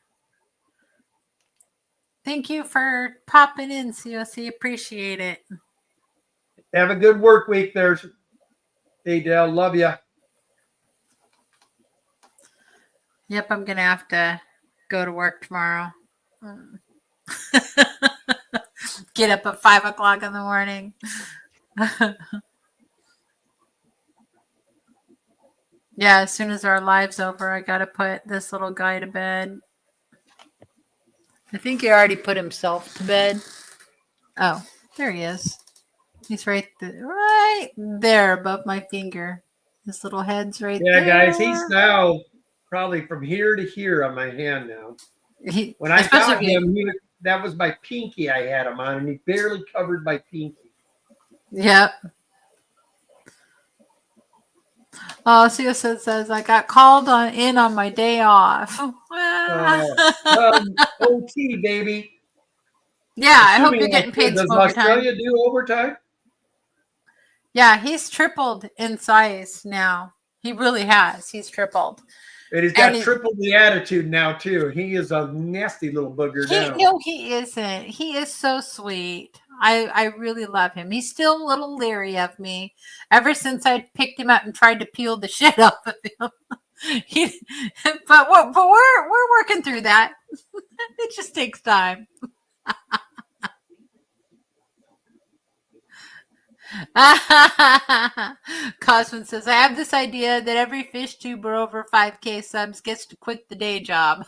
Thank you for popping in, COC. Appreciate it. Have a good work week there. Hey, Dale, love you. Yep, I'm going to have to go to work tomorrow. Get up at 5 o'clock in the morning. Yeah, as soon as our live's over, I got to put this little guy to bed. I think he already put himself to bed. Oh, there he is. He's right there above my finger. His little head's right Yeah, there. guys, he's now probably from here to here on my hand now. When I got him, that was my pinky I had him on, and he barely covered my pinky. Yep. Oh, Sia says I got called in on my day off. OT, baby. Yeah, I hope you're getting paid some overtime. Does Australia do overtime? Yeah, he's tripled in size now. He really has. He's tripled. And he's got triple the attitude now, too. He is a nasty little booger now. No, he isn't. He is so sweet. I really love him. He's still a little leery of me. Ever since I picked him up and tried to peel the shit off of him. But we're working through that. It just takes time. Cosman says, I have this idea that every fish tuber over 5K subs gets to quit the day job.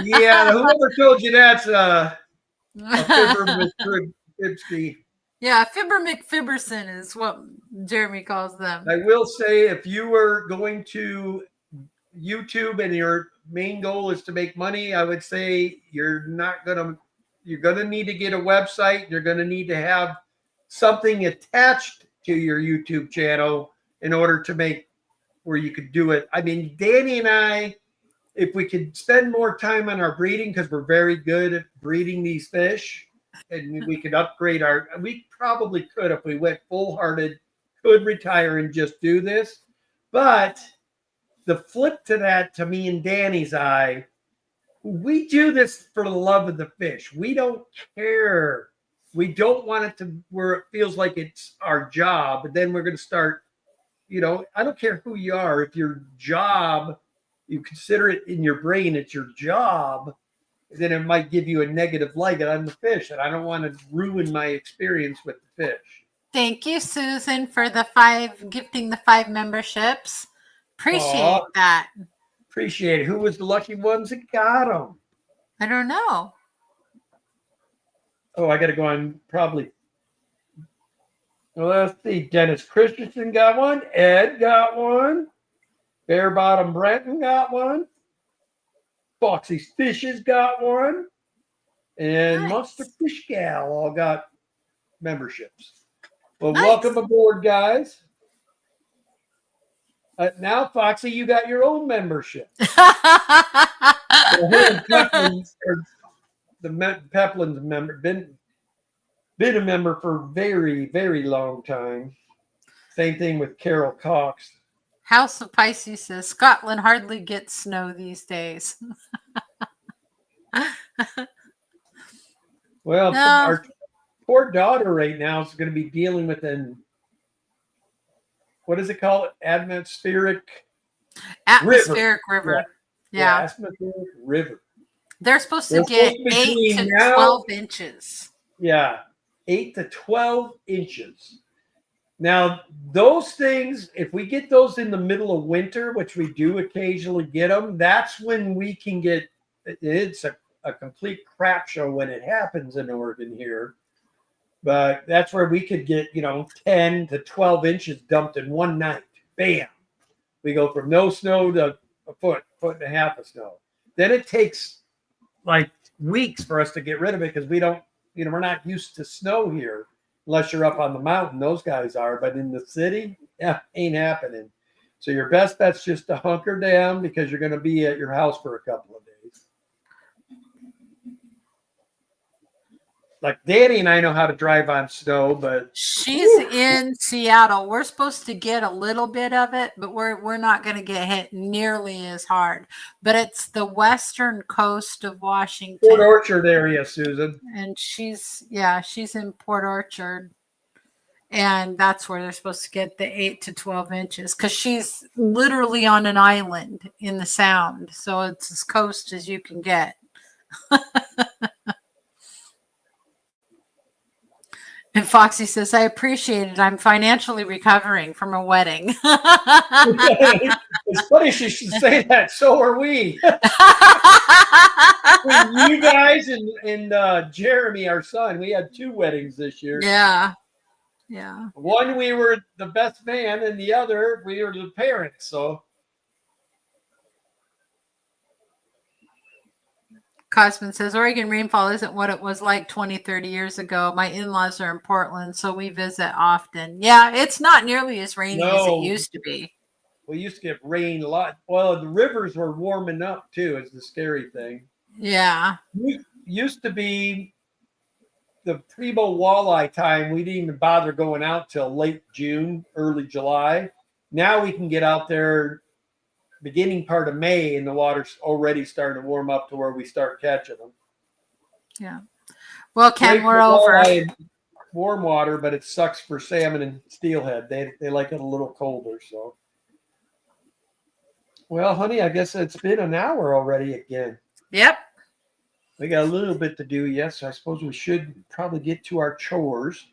Yeah, whoever told you that's a Fibber McFibsky. Yeah, Fibber McFibberson is what Jeremy calls them. I will say, if you were going to YouTube and your main goal is to make money, I would say you're gonna need to get a website. You're gonna need to have something attached to your YouTube channel in order to make where you could do it. I mean, Danny and I, if we could spend more time on our breeding, because we're very good at breeding these fish, and we could upgrade we probably could, if we went full-hearted, could retire and just do this. But the flip to that, to me and Danny's eye, we do this for the love of the fish. We don't care. We don't want it to where it feels like it's our job, but then we're going to start, I don't care who you are. If your job, you consider it in your brain, it's your job, then it might give you a negative light on the fish. And I don't want to ruin my experience with the fish. Thank you, Susan, for gifting the 5 memberships. Appreciate that. Appreciate it. Who was the lucky ones that got them? I don't know. Oh, I got to go on probably. Well, let's see. Dennis Christensen got one. Ed got one. Bear Bottom Brenton got one. Foxy's Fishes got one. And nice. Monster Fish Gal all got memberships. Well, nice. Welcome aboard, guys. Now, Foxy, you got your own membership. The Peplin's member, been a member for a very, very long time. Same thing with Carol Cox. House of Pisces says Scotland hardly gets snow these days. Well, no. Our poor daughter right now is going to be dealing with what is it called? Atmospheric river. Yeah. Atmospheric river. They're supposed to get 8 to 12 inches. Yeah, 8 to 12 inches. Now, those things, if we get those in the middle of winter, which we do occasionally get them, that's when we can get, it's a complete crap show when it happens in Oregon here. But that's where we could get, 10 to 12 inches dumped in one night. Bam. We go from no snow to a foot and a half of snow. Then it takes like weeks for us to get rid of it because we don't, we're not used to snow here unless you're up on the mountain. Those guys are, but in the city, ain't happening. So your best bet's just to hunker down because you're going to be at your house for a couple of days. Like Danny and I know how to drive on snow, but she's in Seattle. We're supposed to get a little bit of it, but we're not going to get hit nearly as hard. But it's the western coast of Washington, Port Orchard area, Susan. And she's in Port Orchard. And that's where they're supposed to get the 8 to 12 inches because she's literally on an island in the Sound. So it's as coast as you can get. And Foxy says, I appreciate it. I'm financially recovering from a wedding. It's funny she should say that. So are we. You guys and Jeremy, our son, we had 2 weddings this year. Yeah. Yeah. One, we were the best man, and the other, we were the parents. So Cosman says, Oregon rainfall isn't what it was like 20, 30 years ago. My in-laws are in Portland, so we visit often. Yeah, it's not nearly as rainy as it used to be. We used to get rain a lot. Well, the rivers were warming up, too, is the scary thing. Yeah. Used to be the primo walleye time. We didn't even bother going out till late June, early July. Now we can get out there beginning part of May, and the water's already starting to warm up to where we start catching them. Yeah. Well, Ken, we're over. Warm water, but it sucks for salmon and steelhead. They like it a little colder. So, well, honey, I guess it's been an hour already again. Yep. We got a little bit to do, yes. I suppose we should probably get to our chores.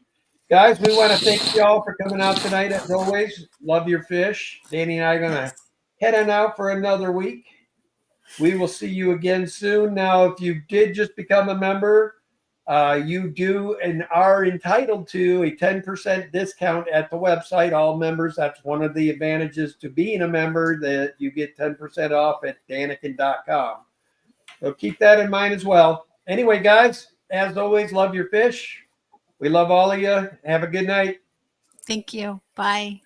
Guys, we want to thank you all for coming out tonight, as always. Love your fish. Danny and I are going to head on out for another week. We will see you again soon. Now, if you did just become a member, you do and are entitled to a 10% discount at the website. All members, that's one of the advantages to being a member, that you get 10% off at Daniken.com. So keep that in mind as well. Anyway, guys, as always, love your fish. We love all of you. Have a good night. Thank you. Bye.